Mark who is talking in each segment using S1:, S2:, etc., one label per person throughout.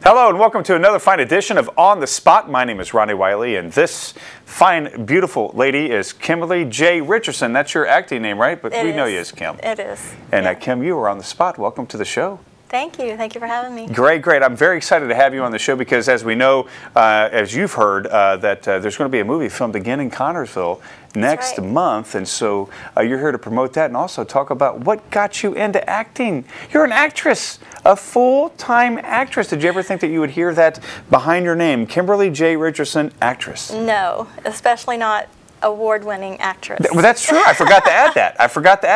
S1: Hello and welcome to another fine edition of On the Spot. My name is Ronnie Wiley and this fine, beautiful lady is Kimberly J. Richardson. That's your acting name, right? But we know you as Kim.
S2: It is.
S1: And
S2: yeah.
S1: Kim, you are on the spot. Welcome to the show.
S2: Thank you. Thank you for having me.
S1: Great, great. I'm very excited to have you on the show because as we know, as you've heard, that there's going to be a movie filmed again in Connersville next month. And so you're here to promote that and also talk about what got you into acting. You're an actress, a full-time actress. Did you ever think that you would hear that behind your name? Kimberly J. Richardson, actress.
S2: No, especially not award-winning actress.
S1: Well, that's true. I forgot to add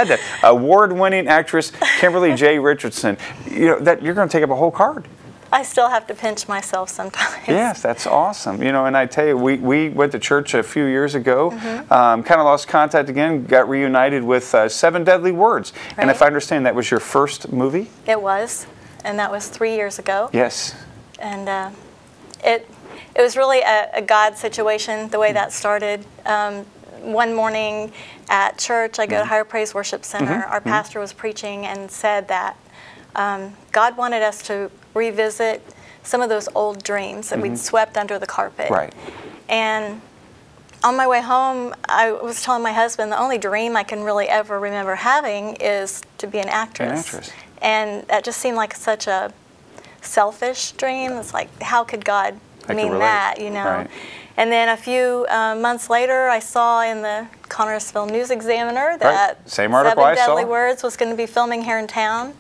S1: that. Award-winning actress Kimberly J. Richardson. You know that you're going to take up a whole card.
S2: I still have to pinch myself sometimes.
S1: Yes, that's awesome. You know, and I tell you, we went to church a few years ago, kind of lost contact again, got reunited with 7 Deadly Words.
S2: Right.
S1: And if I understand, that was your first movie?
S2: It was, and that was 3 years ago.
S1: Yes.
S2: And it was really a God situation, the way that started. One morning at church, I go to Higher Praise Worship Center. Our pastor was preaching and said that God wanted us to revisit some of those old dreams that we'd swept under the carpet.
S1: Right.
S2: And on my way home, I was telling my husband the only dream I can really ever remember having is to be an actress.
S1: An actress.
S2: And that just seemed like such a selfish dream. It's like, how could God mean that, you know? Right. And then a few months later, I saw in the Connersville News Examiner that
S1: Same article
S2: 7 Deadly Words was going to be filming here in town.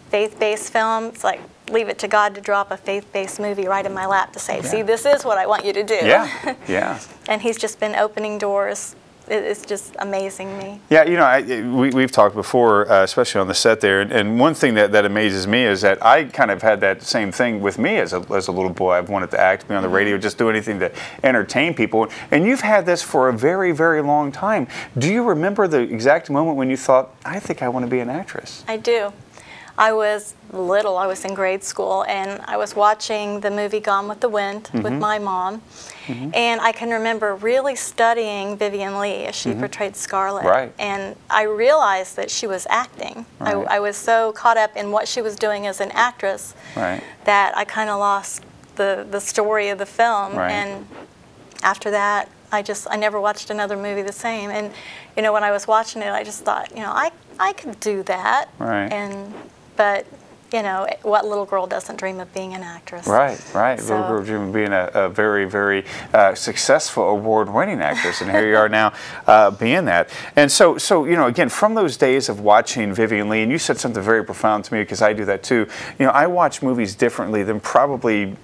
S2: Faith-based film. It's like, leave it to God to drop a faith-based movie right in my lap to say, see, this is what I want you to do.
S1: Yeah, yeah.
S2: And he's just been opening doors. It's just amazing me.
S1: Yeah, you know, we've talked before, especially on the set there, and one thing that amazes me is that I kind of had that same thing with me as a little boy. I've wanted to act, be on the radio, just do anything to entertain people. And you've had this for a very, very long time. Do you remember the exact moment when you thought, I think I want to be an actress?
S2: I do. I was little. I was in grade school, and I was watching the movie Gone with the Wind with my mom. And I can remember really studying Vivien Leigh as she portrayed Scarlett.
S1: Right.
S2: And I realized that she was acting.
S1: Right.
S2: I was so caught up in what she was doing as an actress that I kind of lost the story of the film.
S1: Right.
S2: And after that, I never watched another movie the same. And you know, when I was watching it, I just thought, you know, I could do that.
S1: Right.
S2: But you know, what little girl doesn't dream of being an actress?
S1: Right, right.
S2: So,
S1: little girl dream of being a very, very successful award-winning actress, and here you are now being that. And so you know, again, from those days of watching Vivien Leigh, and you said something very profound to me because I do that too. You know, I watch movies differently than probably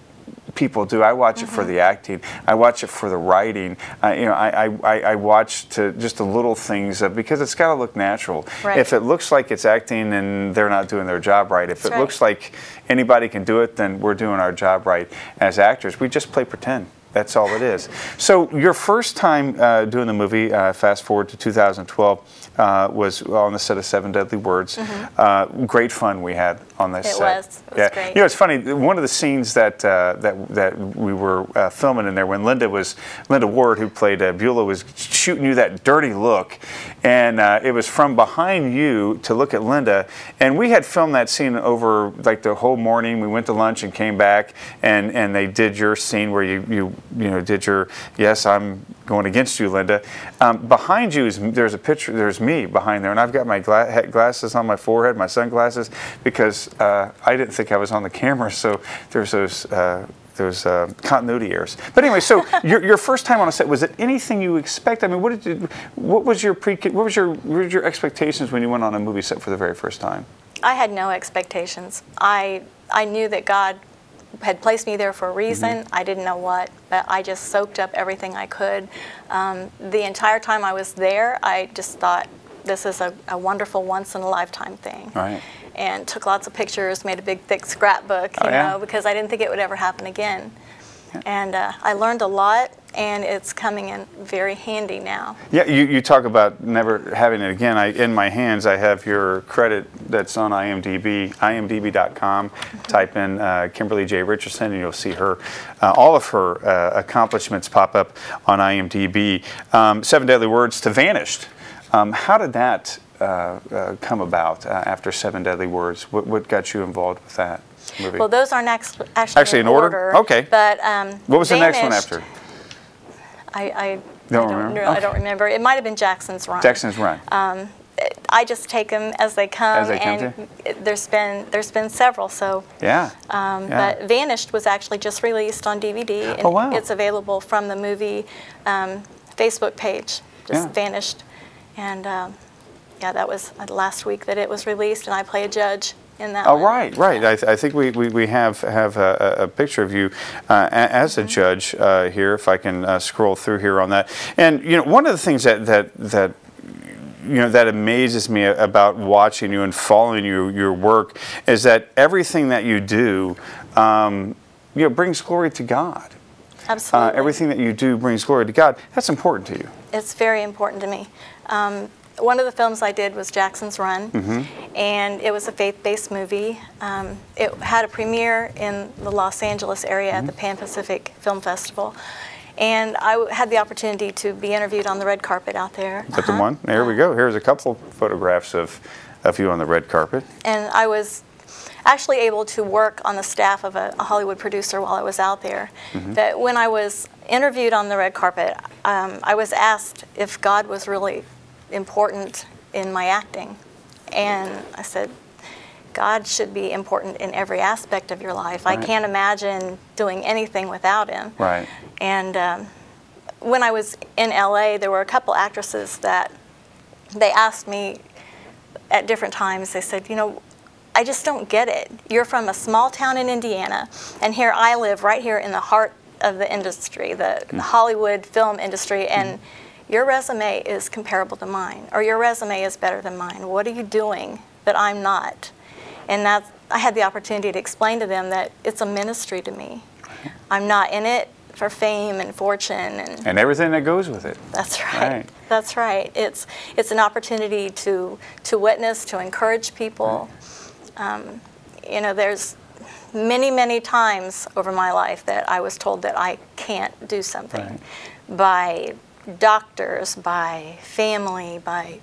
S1: people do. I watch it for the acting. I watch it for the writing. You know, I watch to just the little things because it's got to look natural.
S2: Right.
S1: If it looks like it's acting, then they're not doing their job right. If it looks like anybody can do it, then we're doing our job right as actors. We just play pretend. That's all it is. So your first time doing the movie, fast forward to 2012, was on the set of 7 Deadly Words. Great fun we had on this set.
S2: It was great.
S1: You know, it's funny. One of the scenes that we were filming in there when Linda Ward, who played Beulah, was shooting you that dirty look, and it was from behind you to look at Linda. And we had filmed that scene over like the whole morning. We went to lunch and came back, and they did your scene where you know, did your, yes, I'm going against you, Linda. Behind you there's a picture, there's me behind there, and I've got my glasses on my forehead, my sunglasses, because I didn't think I was on the camera, so there's those continuity errors. But anyway, so your first time on a set, was it anything you expect? I mean, what was your expectations when you went on a movie set for the very first time?
S2: I had no expectations. I knew that God had placed me there for a reason. I didn't know what, but I just soaked up everything I could. The entire time I was there, I just thought, this is a wonderful once-in-a-lifetime thing. Right. And took lots of pictures, made a big, thick scrapbook, you know, because I didn't think it would ever happen again. And I learned a lot, and it's coming in very handy now. Yeah,
S1: you talk about never having it again. In my hands, I have your credit that's on IMDb, imdb.com. Type in Kimberly J. Richardson, and you'll see her, all of her accomplishments pop up on IMDb. 7 Deadly Words to Vanished. How did that come about after 7 Deadly Words? What got you involved with that? movie?
S2: Well, those aren't actually in order.
S1: Okay.
S2: But
S1: what was the next one
S2: Vanished,
S1: after?
S2: I
S1: Don't remember?
S2: I don't remember. It might have been Jackson's Run.
S1: Jackson's Run.
S2: I just take them as they come,
S1: As they come
S2: there's been several. So
S1: Yeah.
S2: But Vanished was actually just released on DVD, and
S1: Oh, wow.
S2: it's available from the movie Facebook page. Just
S1: Yeah.
S2: Vanished, and yeah, that was last week that it was released, and I play a judge in that.
S1: Oh,
S2: one.
S1: right. I think we have a picture of you as a judge here. If I can scroll through here on that, and one of the things that that amazes me about watching you and following your work is that everything that you do, brings glory to God.
S2: Absolutely.
S1: Everything that you do brings glory to God. That's important to you.
S2: It's very important to me. One of the films I did was Jackson's Run, and it was a faith-based movie. It had a premiere in the Los Angeles area at the Pan Pacific Film Festival, and I had the opportunity to be interviewed on the red carpet out there.
S1: Is that the one? There we go. Here's a couple photographs of you on the red carpet.
S2: And I was actually able to work on the staff of a Hollywood producer while I was out there. But when I was interviewed on the red carpet, I was asked if God was really important in my acting. And I said, God should be important in every aspect of your life.
S1: Right.
S2: I can't imagine doing anything without him.
S1: Right.
S2: And when I was in LA, there were a couple actresses that they asked me at different times, they said, I just don't get it. You're from a small town in Indiana, and here I live right here in the heart of the industry, the Hollywood film industry, and your resume is comparable to mine, or your resume is better than mine. What are you doing that I'm not? And I had the opportunity to explain to them that it's a ministry to me. I'm not in it for fame and fortune
S1: and everything that goes with it.
S2: That's right. That's right. It's an opportunity to witness, to encourage people. There's many times over my life that I was told that I can't do something by doctors, by family, by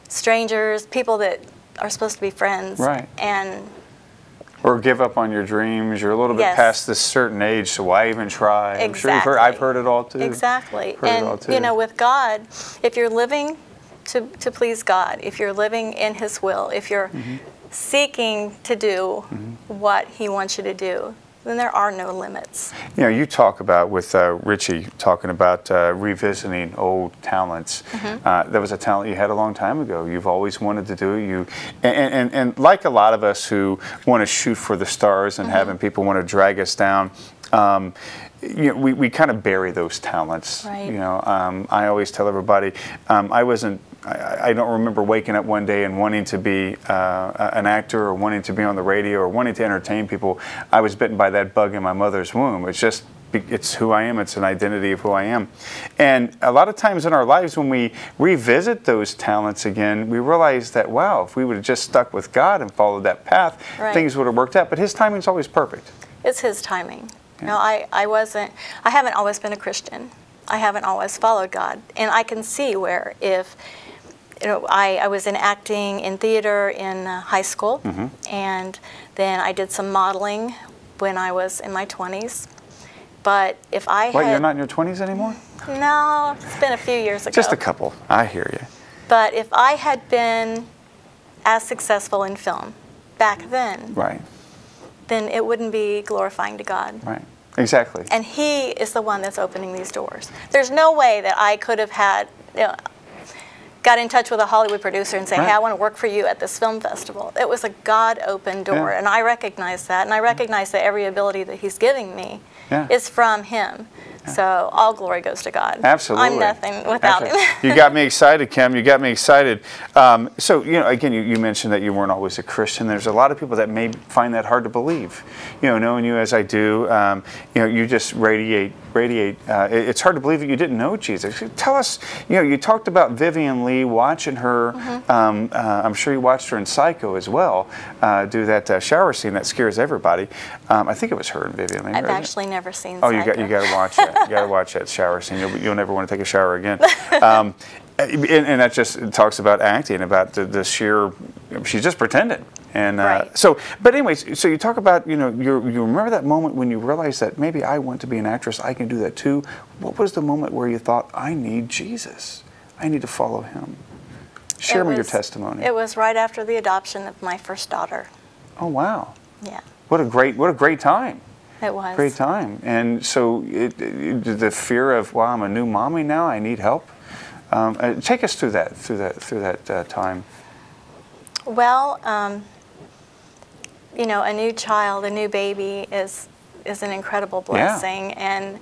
S2: strangers, people that are supposed to be friends.
S1: Right.
S2: And
S1: or give up on your dreams. You're a little bit past this certain age, so why even try?
S2: Exactly.
S1: I'm sure I've heard it all too.
S2: Exactly.
S1: Heard it all too.
S2: And with God, if you're living to please God, if you're living in His will, if you're seeking to do what He wants you to do, then there are no limits.
S1: You talk about with Richie talking about revisiting old talents. That was a talent you had a long time ago. You've always wanted to do it. And like a lot of us who want to shoot for the stars and having people want to drag us down, we kind of bury those talents.
S2: Right.
S1: I always tell everybody, I don't remember waking up one day and wanting to be an actor or wanting to be on the radio or wanting to entertain people. I was bitten by that bug in my mother's womb. It's who I am. It's an identity of who I am. And a lot of times in our lives when we revisit those talents again, we realize that, wow, if we would have just stuck with God and followed that path, things would have worked out. But His timing's always perfect.
S2: It's His timing. I haven't always been a Christian. I haven't always followed God. And I can see where if I was in acting in theater in high school, and then I did some modeling when I was in my 20s. But if I had...
S1: You're not in your 20s anymore?
S2: No, it's been a few years ago.
S1: Just a couple. I hear you.
S2: But if I had been as successful in film back then, then it wouldn't be glorifying to God.
S1: Right. Exactly.
S2: And He is the one that's opening these doors. There's no way that I could have had... got in touch with a Hollywood producer and say, hey, I want to work for you at this film festival. It was a God-opened door, and I recognize that, and I recognize that every ability that He's giving me is from Him. So all glory goes to God.
S1: Absolutely.
S2: I'm nothing without Him.
S1: You got me excited, Kim. You got me excited. So, again, you mentioned that you weren't always a Christian. There's a lot of people that may find that hard to believe. Knowing you as I do, you just radiate. It's hard to believe that you didn't know Jesus. Tell us, you talked about Vivian Lee, watching her. I'm sure you watched her in Psycho as well, do that shower scene that scares everybody. I think it was her and Vivian Lee.
S2: I've actually never seen
S1: Psycho.
S2: Oh,
S1: you got to watch that. You got to watch that shower scene. You'll never want to take a shower again. And that just talks about acting, about the sheer, she's just pretending. And
S2: Right.
S1: so, but anyways, so you talk about, you remember that moment when you realized that maybe I want to be an actress, I can do that too. What was the moment where you thought, I need Jesus, I need to follow him? Share me your testimony.
S2: It was right after the adoption of my first daughter.
S1: Oh wow!
S2: Yeah.
S1: What a great time.
S2: It was.
S1: Great time. And so the fear of, wow, I'm a new mommy now, I need help. Take us through that time.
S2: Well, a new child, a new baby is an incredible blessing, and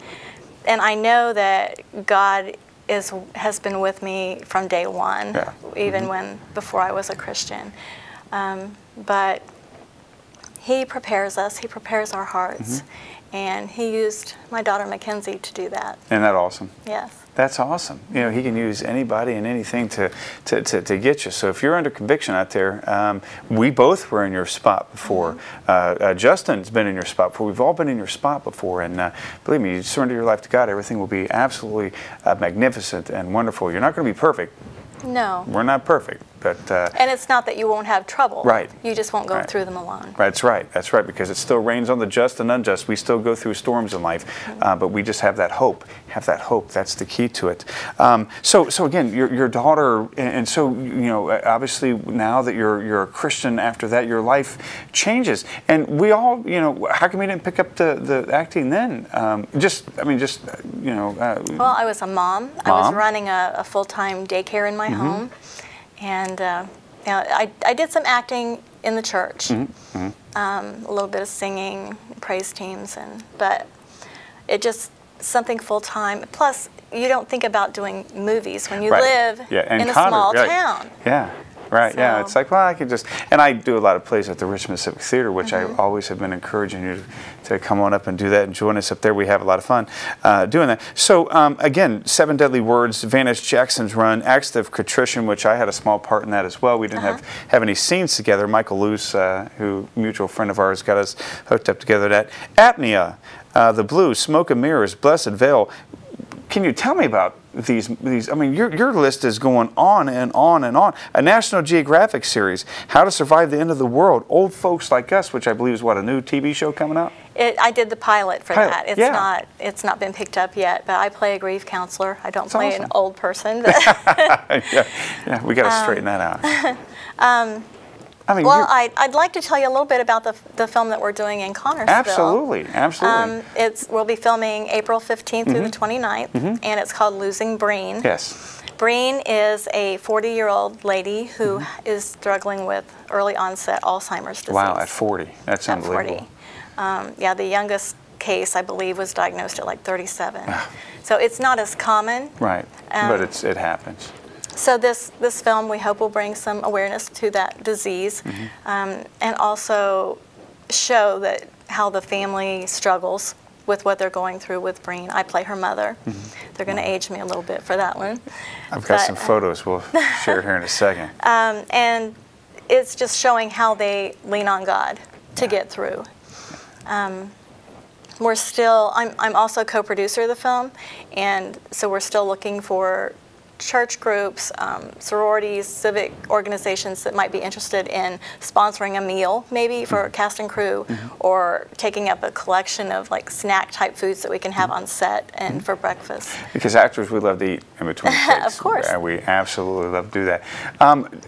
S2: I know that God has been with me from day one, even before I was a Christian. But He prepares us. He prepares our hearts, and He used my daughter Mackenzie to do that.
S1: Isn't that awesome?
S2: Yes.
S1: That's awesome. He can use anybody and anything to get you. So if you're under conviction out there, we both were in your spot before. Justin's been in your spot before. We've all been in your spot before. And believe me, you surrender your life to God, everything will be absolutely magnificent and wonderful. You're not going to be perfect.
S2: No.
S1: We're not perfect. But,
S2: and it's not that you won't have trouble.
S1: Right.
S2: You just won't go through them alone.
S1: That's right. That's right. Because it still rains on the just and unjust. We still go through storms in life, but we just have that hope. Have that hope. That's the key to it. So again, your daughter, and so obviously now that you're a Christian, after that your life changes. And we all, how come we didn't pick up the acting then? Well,
S2: I was a mom. I was running a full-time daycare in my home. And I did some acting in the church, a little bit of singing, praise teams, but it just something full time. Plus, you don't think about doing movies when you live in a small town.
S1: Yeah. Right,
S2: So.
S1: yeah, it's like, well, I could just, and I do a lot of plays at the Richmond Civic Theater, which I always have been encouraging you to come on up and do that and join us up there. We have a lot of fun doing that. So, again, 7 Deadly Words, Vanessa Jackson's run, Acts of Contrition, which I had a small part in that as well. We didn't have any scenes together. Michael Luce, who mutual friend of ours, got us hooked up together. That Apnea, The Blue, Smoke and Mirrors, Blessed Veil. Can you tell me about these? I mean, your list is going on and on and on. A National Geographic series, How to Survive the End of the World, Old Folks Like Us, which I believe is what, a new TV show coming out?
S2: I did the pilot for that. It's not been picked up yet, but I play a grief counselor. I don't play an old person. But
S1: yeah, we got to straighten that out.
S2: I'd like to tell you a little bit about the film that we're doing in Connersville.
S1: Absolutely.
S2: We'll be filming April 15th through the 29th, and it's called Losing Breen.
S1: Yes.
S2: Breen is a 40-year-old lady who is struggling with early onset Alzheimer's disease.
S1: Wow, at 40. That's unbelievable.
S2: 40. The youngest case, I believe, was diagnosed at like 37. So it's not as common.
S1: Right, but it happens.
S2: So this film, we hope, will bring some awareness to that disease, and also show that how the family struggles with what they're going through with Breen. I play her mother. They're going to age me a little bit for that one.
S1: I've got some photos we'll share here in a second.
S2: And it's just showing how they lean on God to get through. We're still, I'm also co-producer of the film, and so we're still looking for church groups, sororities, civic organizations that might be interested in sponsoring a meal, maybe for cast and crew, or taking up a collection of like snack type foods that we can have on set and for breakfast.
S1: Because actors, we love to eat in between takes.
S2: Of course.
S1: We absolutely love to do that.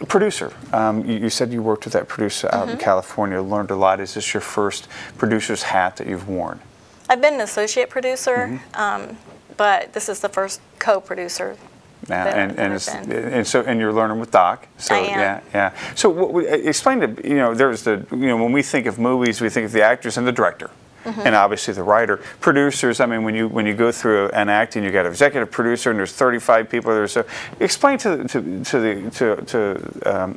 S1: Producer, you said you worked with that producer out in California, learned a lot. Is this your first producer's hat that you've worn?
S2: I've been an associate producer, but this is the first co-producer.
S1: And you're learning with Doc. So
S2: I am.
S1: Yeah. So explain to there's when we think of movies, we think of the actors and the director, and obviously the writer. Producers. I mean, when you go through an acting, you got an executive producer, and there's 35 people there. So explain to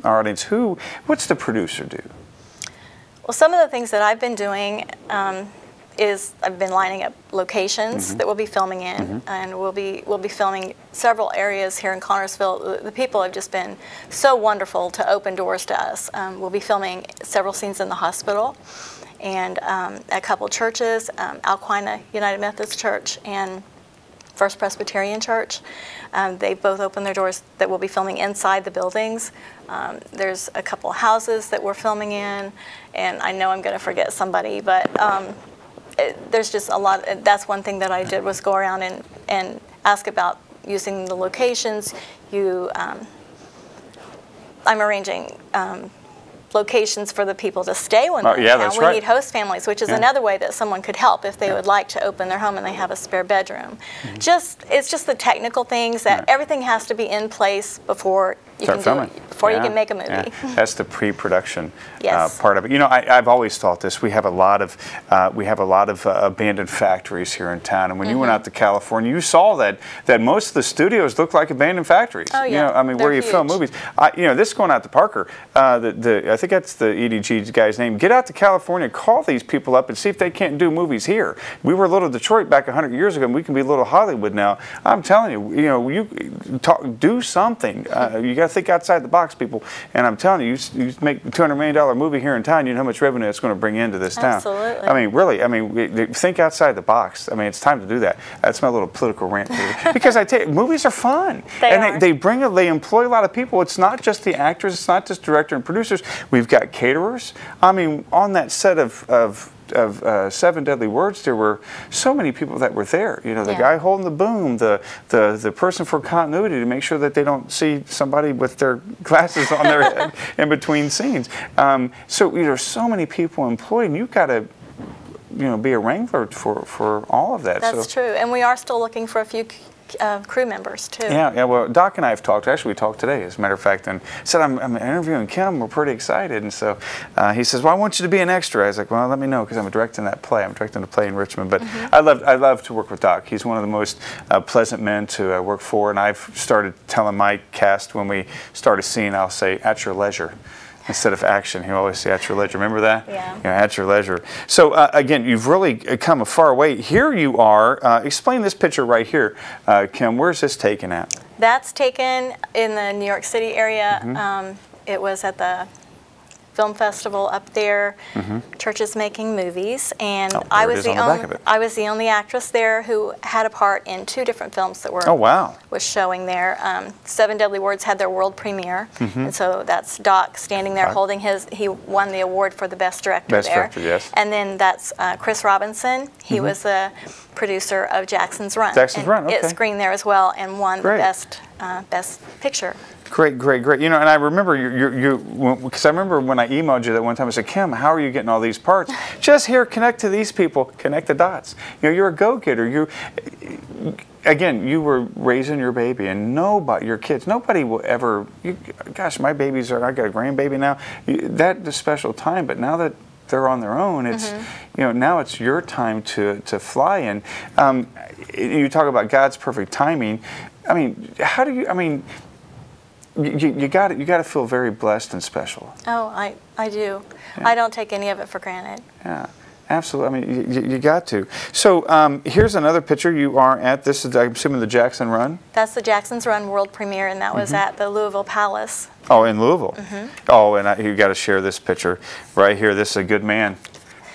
S1: our audience what's the producer do?
S2: Well, some of the things that I've been doing. I've been lining up locations that we'll be filming in, and we'll be filming several areas here in Connersville. The people have just been so wonderful to open doors to us. We'll be filming several scenes in the hospital, and a couple churches, Alquina United Methodist Church, and First Presbyterian Church. They both opened their doors that we'll be filming inside the buildings. There's a couple houses that we're filming in, and I know I'm going to forget somebody, but there's just a lot. That's one thing that I did, was go around and ask about using the locations. I'm arranging locations for the people to stay when they're in town.
S1: That's
S2: we
S1: right.
S2: need host families, which is another way that someone could help if they would like to open their home and they have a spare bedroom. It's just the technical things that everything has to be in place before you can do it, before you can make a movie.
S1: That's the pre-production
S2: Yes.
S1: part of it. You know, I've always thought this. We have a lot of abandoned factories here in town, and when you went out to California, you saw that most of the studios look like abandoned factories.
S2: Oh, yeah.
S1: You know, I mean,
S2: They're
S1: where you film
S2: huge.
S1: movies. You know, this is going out to Parker. I think that's the EDG guy's name. Get out to California, call these people up, and see if they can't do movies here. We were little Detroit back 100 years ago, and we can be little Hollywood now. I'm telling you, you know, you do something. You got to think outside the box, people. And I'm telling you, you make a $200 million movie here in town, you know how much revenue it's going to bring into this town.
S2: Absolutely.
S1: I mean, really, I mean, think outside the box. I mean, it's time to do that. That's my little political rant here. Because I tell you, movies are fun. They employ a lot of people. It's not just the actors, it's not just director and producers. We've got caterers. I mean, on that set of Seven Deadly Words, there were so many people that were there. You know, the guy holding the boom, the person for continuity to make sure that they don't see somebody with their glasses on their head in between scenes. So there's so many people employed, and you've got to, you know, be a wrangler for all of that.
S2: That's true, and we are still looking for a few crew members too.
S1: Yeah. Well, Doc and I have talked. Actually, we talked today, as a matter of fact, and said I'm interviewing Kim. We're pretty excited, and so he says, "Well, I want you to be an extra." I was like, "Well, let me know, because I'm directing that play. I'm directing a play in Richmond." But I love to work with Doc. He's one of the most pleasant men to work for, and I've started telling my cast when we start a scene, I'll say, "At your leisure." Instead of action, he'll always say, "At your leisure." Remember that?
S2: Yeah.
S1: You know, at your leisure. So again, you've really come a far way. Here you are. Explain this picture right here, Kim. Where's this taken at?
S2: That's taken in the New York City area. It was at the film festival up there. Churches Making Movies, and I was the only actress there who had a part in 2 different films that were was showing there. Seven Deadly Words had their world premiere, and so that's Doc standing there holding his. He won the award for the best director there.
S1: Director, yes.
S2: And then that's Chris Robinson. He was the producer of Jackson's Run.
S1: Jackson's Run. Okay.
S2: It screened there as well and won the best picture.
S1: Great. You know, and I remember because I remember when I emailed you that one time, I said, "Kim, how are you getting all these parts?" Just here, connect to these people, connect the dots. You know, you're a go-getter. Again, you were raising your baby, and your kids, nobody will ever. Gosh, my babies I got a grandbaby now. That's a special time, but now that they're on their own, it's you know, now it's your time to fly. And you talk about God's perfect timing. I mean, how do you? I mean. You got to feel very blessed and special. Oh,
S2: I do. Yeah. I don't take any of it for granted.
S1: Yeah, absolutely. I mean, you got to. So here's another picture. You are at this is, I'm assuming, the Jackson Run.
S2: That's the Jackson's Run world premiere, and that was at the Louisville Palace.
S1: Oh, in Louisville. Oh, and you got to share this picture right here. This is a good man.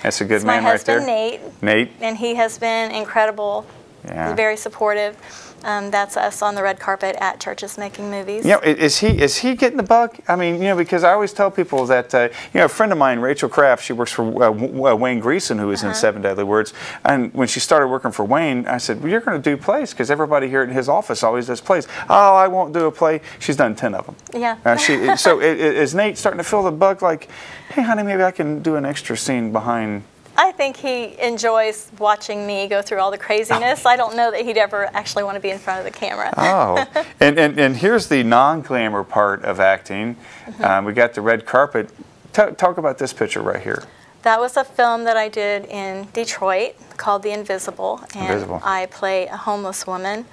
S1: That's a good man right there.
S2: My husband,
S1: Nate,
S2: and he has been incredible. Yeah. Very supportive. That's us on the red carpet at Churches Making Movies.
S1: You know, is he getting the bug? I mean, you know, because I always tell people that, you know, a friend of mine, Rachel Kraft, she works for Wayne Greason, who is in Seven Deadly Words. And when she started working for Wayne, I said, "Well, you're going to do plays, because everybody here in his office always does plays." "Oh, I won't do a play." She's done 10 of them.
S2: Yeah.
S1: So is Nate starting to feel the bug, like, "Hey, honey, maybe I can do an extra scene behind"?
S2: I think he enjoys watching me go through all the craziness. I don't know that he'd ever actually want to be in front of the camera.
S1: Oh, and here's the non-glamour part of acting. We got the red carpet. Talk about this picture right here.
S2: That was a film that I did in Detroit called The Invisible, and I play a homeless woman.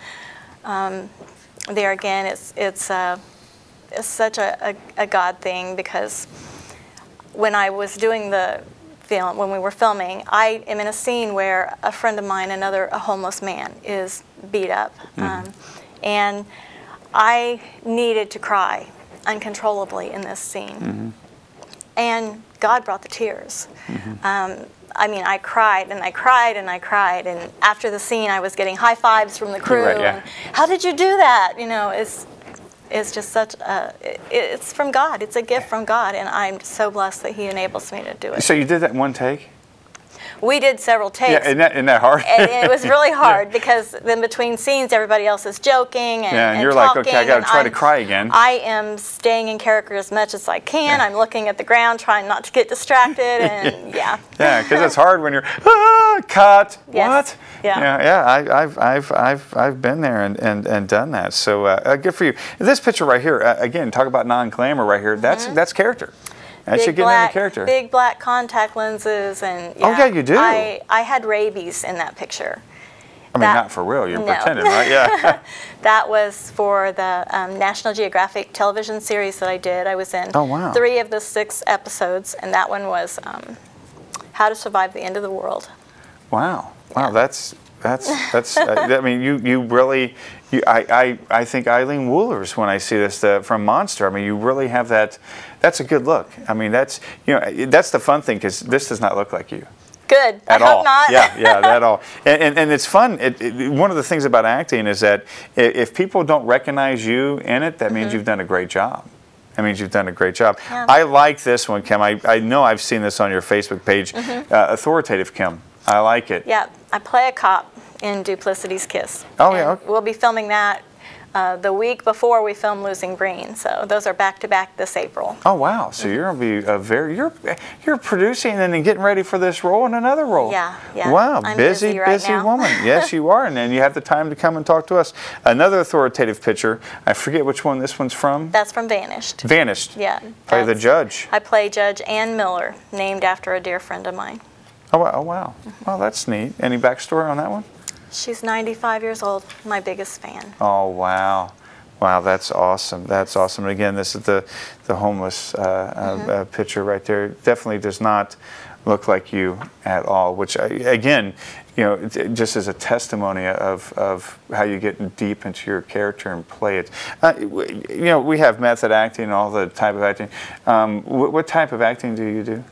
S2: There again, it's such a God thing, because when I was doing the film, when we were filming, I am in a scene where a friend of mine, a homeless man, is beat up. And I needed to cry uncontrollably in this scene. And God brought the tears. I mean, I cried and I cried and I cried. And after the scene, I was getting high fives from the crew.
S1: Right, yeah.
S2: And, how did you do that? You know, it's just such a, it's from God. It's a gift from God. And I'm so blessed that He enables me to do it.
S1: So you did that in one take?
S2: We did several takes.
S1: Yeah, isn't that hard?
S2: And it was really hard because then between scenes, everybody else is joking and
S1: you're
S2: talking,
S1: like, okay, I got to try to cry again.
S2: I am staying in character as much as I can. I'm looking at the ground, trying not to get distracted, and yeah.
S1: Yeah, because it's hard when you're cut.
S2: Yes.
S1: What?
S2: Yeah.
S1: I've been there and done that. So good for you. This picture right here, again, talk about non-glamour right here. That's character. That's you getting into character.
S2: Big black contact lenses, and
S1: oh yeah, you do.
S2: I had rabies in that picture.
S1: I mean, not for real. You're pretending, right? Yeah.
S2: That was for the National Geographic television series that I did. I was in 3 of the 6 episodes, and that one was How to Survive the End of the World.
S1: Wow. Wow. That's. I mean, you really. I think Eileen Woolers when I see this from Monster. I mean, you really have that. That's a good look. I mean, that's that's the fun thing because this does not look like you.
S2: Good.
S1: At
S2: I
S1: all.
S2: hope not.
S1: Yeah, at all. And it's fun. One of the things about acting is that if people don't recognize you in it, that means you've done a great job. That means you've done a great job.
S2: Yeah.
S1: I like this one, Kim. I know I've seen this on your Facebook page. Authoritative Kim. I like it.
S2: Yeah, I play a cop in Duplicity's Kiss.
S1: Oh, yeah. Okay.
S2: We'll be filming that the week before we film Losing Green. So those are back-to-back this April.
S1: Oh, wow. So you're going to be you're producing and then getting ready for this role and another role.
S2: Yeah, yeah.
S1: Wow,
S2: I'm
S1: busy
S2: right now.
S1: woman. Yes, you are. And then you have the time to come and talk to us. Another authoritative picture. I forget which one this one's from.
S2: That's from Vanished.
S1: Vanished.
S2: Yeah.
S1: Play the judge.
S2: I play Judge Ann Miller, named after a dear friend of mine.
S1: Oh, wow. Well, that's neat. Any backstory on that one?
S2: She's 95 years old, my biggest fan.
S1: Oh, wow. Wow, that's awesome. That's awesome. And again, this is the homeless picture right there. Definitely does not look like you at all, which, again, just as a testimony of how you get deep into your character and play it. We have method acting and all the type of acting. What type of acting do you do?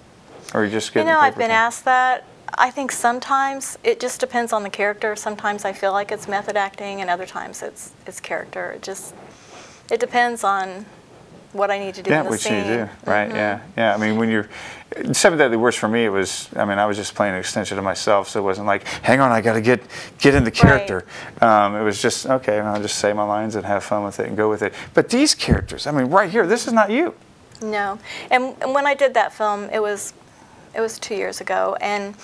S1: Or you just get
S2: I've been asked that. I think sometimes it just depends on the character. Sometimes I feel like it's method acting, and other times it's character. It depends on what I need to do in the scene.
S1: Yeah, what you do, right? Yeah. I mean, when you're Seven Deadly Worse for me, it was. I mean, I was just playing an extension of myself, so it wasn't like, hang on, I got to get in the character. Right. It was just okay. I'll just say my lines and have fun with it and go with it. But these characters, I mean, right here, this is not you.
S2: No, and when I did that film, it was 2 years ago, and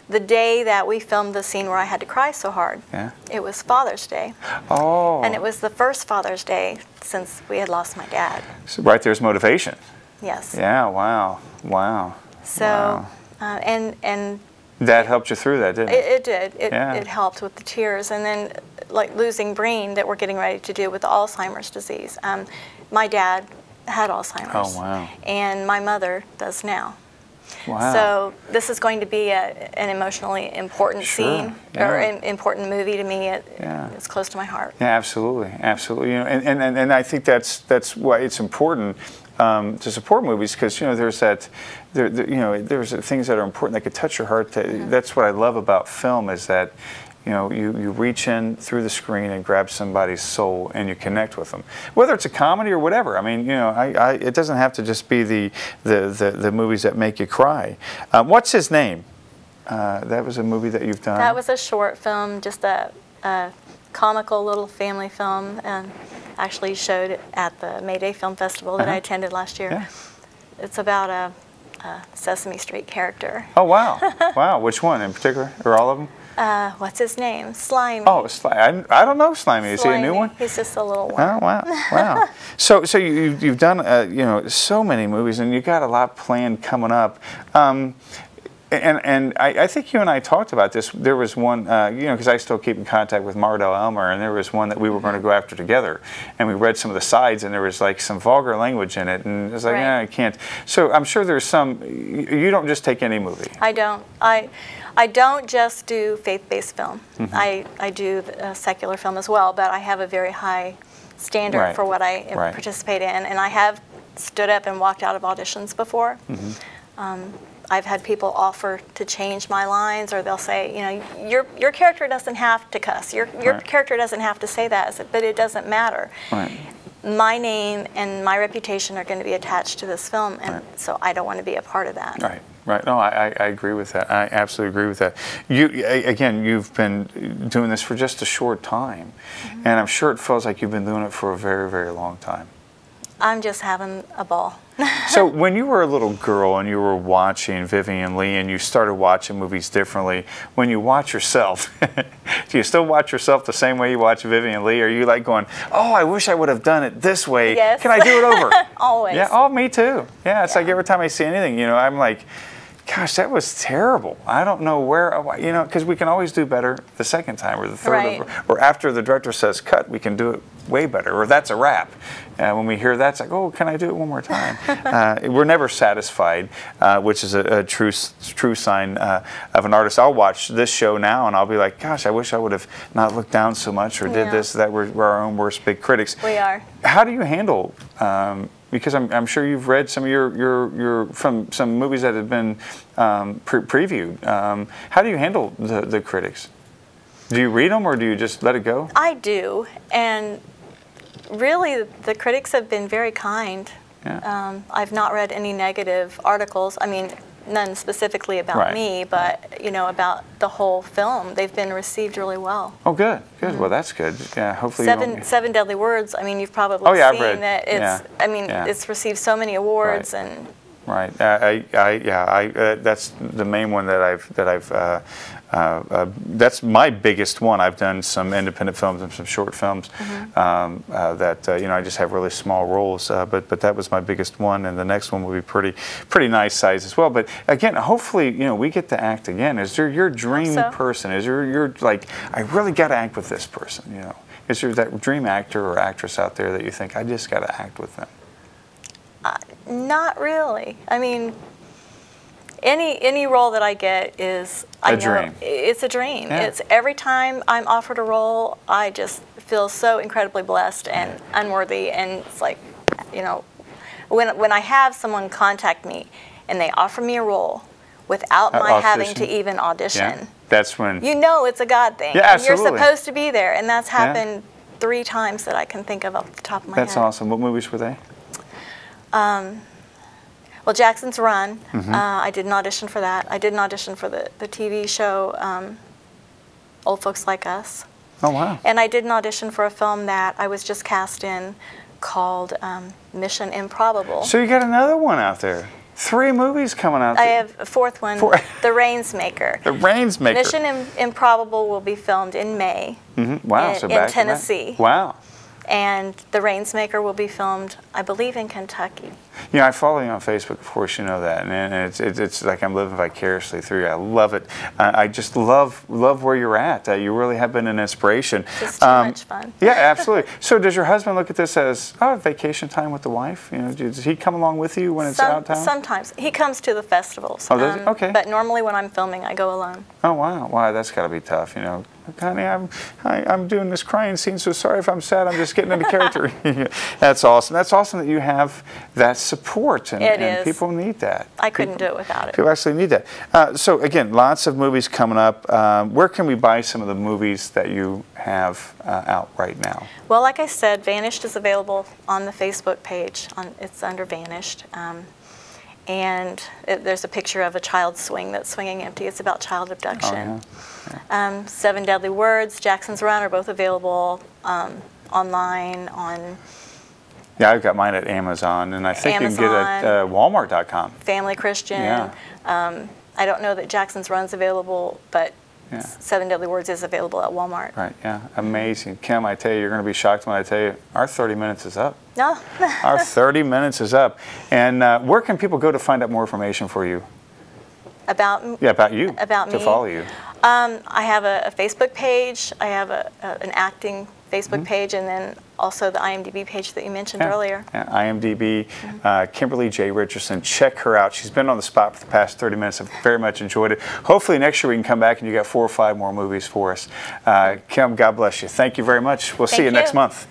S2: the day that we filmed the scene where I had to cry so hard, it was Father's Day.
S1: Oh.
S2: And it was the first Father's Day since we had lost my dad.
S1: So right there's motivation.
S2: Yes.
S1: Yeah, wow.
S2: So,
S1: wow.
S2: And
S1: that helped you through that, didn't it?
S2: It did. It helped with the tears. And then, like Losing Green that we're getting ready to do with Alzheimer's disease. My dad had Alzheimer's.
S1: Oh, wow.
S2: And my mother does now.
S1: Wow.
S2: So this is going to be an emotionally important scene or an important movie to me. It's close to my heart.
S1: Yeah, absolutely. And I think that's why it's important to support movies, because there's there's things that are important that could touch your heart. That's what I love about film, is that you reach in through the screen and grab somebody's soul and you connect with them, whether it's a comedy or whatever. I mean, it doesn't have to just be the movies that make you cry. What's his name? That was a movie that you've done.
S2: That was a short film, just a comical little family film, and actually showed at the May Day Film Festival that I attended last year. Yeah. It's about a Sesame Street character.
S1: Oh, wow. Wow. Which one in particular, or all of them?
S2: What's his name? Slimy.
S1: Oh, Slimy. I don't know Slimy. Is he a new one?
S2: He's just a little one.
S1: Oh, wow. So you've done so many movies, and you got a lot planned coming up. And I think you and I talked about this. There was one, because I still keep in contact with Mardell Elmer, and there was one that we were going to go after together. And we read some of the sides, and there was like some vulgar language in it, and it was like, I can't. So I'm sure there's some. You don't just take any movie.
S2: I don't. I don't just do faith-based film. I do secular film as well, but I have a very high standard for what I participate in, and I have stood up and walked out of auditions before. I've had people offer to change my lines, or they'll say, you know, your character doesn't have to cuss. Your
S1: Right.
S2: character doesn't have to say that. I said, but it doesn't matter.
S1: Right.
S2: My name and my reputation are going to be attached to this film, and
S1: Right.
S2: so I don't want to be a part of that.
S1: Right. Right. No, I agree with that. I absolutely agree with that. Again, you've been doing this for just a short time,
S2: Mm-hmm.
S1: and I'm sure it feels like you've been doing it for a very, very long time.
S2: I'm just having a ball.
S1: So when you were a little girl and you were watching Vivian Leigh and you started watching movies differently, when you watch yourself, do you still watch yourself the same way you watch Vivian Leigh? Or are you like going, oh, I wish I would have done it this way.
S2: Yes.
S1: Can I do it over?
S2: Always.
S1: Yeah. Oh, me too. Yeah. It's like every time I see anything, you know, I'm like, gosh, that was terrible. I don't know where, you know, because we can always do better the second time or the third.
S2: Right.
S1: Or after the director says cut, we can do it way better. Or that's a wrap. When we hear that, it's like, oh, can I do it one more time? We're never satisfied, which is a true sign of an artist. I'll watch this show now and I'll be like, gosh, I wish I would have not looked down so much or did this, that. We're our own worst big critics.
S2: We are.
S1: How do you handle because I'm sure you've read some of your from some movies that have been previewed. How do you handle the critics? Do you read them or do you just let it go?
S2: I do, and really the critics have been very kind.
S1: Yeah.
S2: I've not read any negative articles. I mean, none specifically about me, but you know, about the whole film. They've been received really well.
S1: Oh, good, good. Well, that's good. Yeah, hopefully.
S2: Seven Deadly Words. I mean, you've probably seen
S1: I've read.
S2: that. It's. I mean, it's received so many awards and.
S1: Right. That's the main one that I've. That's my biggest one. I've done some independent films and some short films that you know, I just have really small roles. But that was my biggest one, and the next one will be pretty nice size as well. But again, hopefully, you know, we get to act again. Is there your dream person? Is there your like, I really got to act with this person? You know, is there that dream actor or actress out there that you think I just got to act with them?
S2: Not really. I mean, any role that I get is
S1: a dream.
S2: It's a dream.
S1: Yeah.
S2: It's every time I'm offered a role, I just feel so incredibly blessed and unworthy. And it's like, you know, when I have someone contact me and they offer me a role without my having to even audition,
S1: that's when
S2: you know it's a God thing.
S1: Yeah, absolutely.
S2: You're supposed to be there, and that's happened 3 times that I can think of off the top of my head.
S1: That's awesome. What movies were they?
S2: Well, Jackson's Run, I did an audition for that. I did an audition for the TV show Old Folks Like Us.
S1: Oh, wow.
S2: And I did an audition for a film that I was just cast in called Mission Improbable.
S1: So you got another one out there. 3 movies coming out.
S2: I have a 4th one, The Rainsmaker.
S1: The Rainsmaker.
S2: Mission Improbable will be filmed in May
S1: Wow, so
S2: in Tennessee.
S1: Wow.
S2: And The Rainsmaker will be filmed, I believe, in Kentucky.
S1: You know, I follow you on Facebook, of course, you know that, and it's like I'm living vicariously through you. I love it. I just love where you're at. You really have been an inspiration.
S2: It's too much fun.
S1: Yeah, absolutely. So does your husband look at this as, oh, vacation time with the wife? You know, does he come along with you when it's out of town?
S2: Sometimes. He comes to the festivals.
S1: Oh, does he? Okay.
S2: But normally when I'm filming, I go alone.
S1: Oh, wow. Wow, that's got to be tough, you know. Honey, I'm doing this crying scene, so sorry if I'm sad. I'm just getting into character. That's awesome. That's awesome that you have that support, and people need that.
S2: I couldn't do it without it.
S1: People actually need that. So again, lots of movies coming up. Where can we buy some of the movies that you have out right now?
S2: Well, like I said, Vanished is available on the Facebook page. It's under Vanished. And there's a picture of a child's swing that's swinging empty. It's about child abduction.
S1: Oh,
S2: 7 Deadly Words, Jackson's Run are both available online on...
S1: Yeah, I've got mine at Amazon, and I think you can get it at Walmart.com.
S2: Family Christian.
S1: Yeah.
S2: I don't know that Jackson's Run's available, but 7 Deadly Words is available at Walmart.
S1: Right, yeah, amazing. Kim, I tell you, you're going to be shocked when I tell you, our 30 minutes is up.
S2: No.
S1: Our 30 minutes is up. And where can people go to find out more information for you?
S2: About?
S1: Yeah, about you.
S2: About me.
S1: To follow you.
S2: I have a Facebook page. I have an acting Facebook page, and then also the IMDb page that you mentioned earlier.
S1: Yeah, IMDb, Kimberly J. Richardson. Check her out. She's been on the spot for the past 30 minutes. I've very much enjoyed it. Hopefully next year we can come back and you got 4 or 5 more movies for us. Kim, God bless you. Thank you very much. We'll see you next month.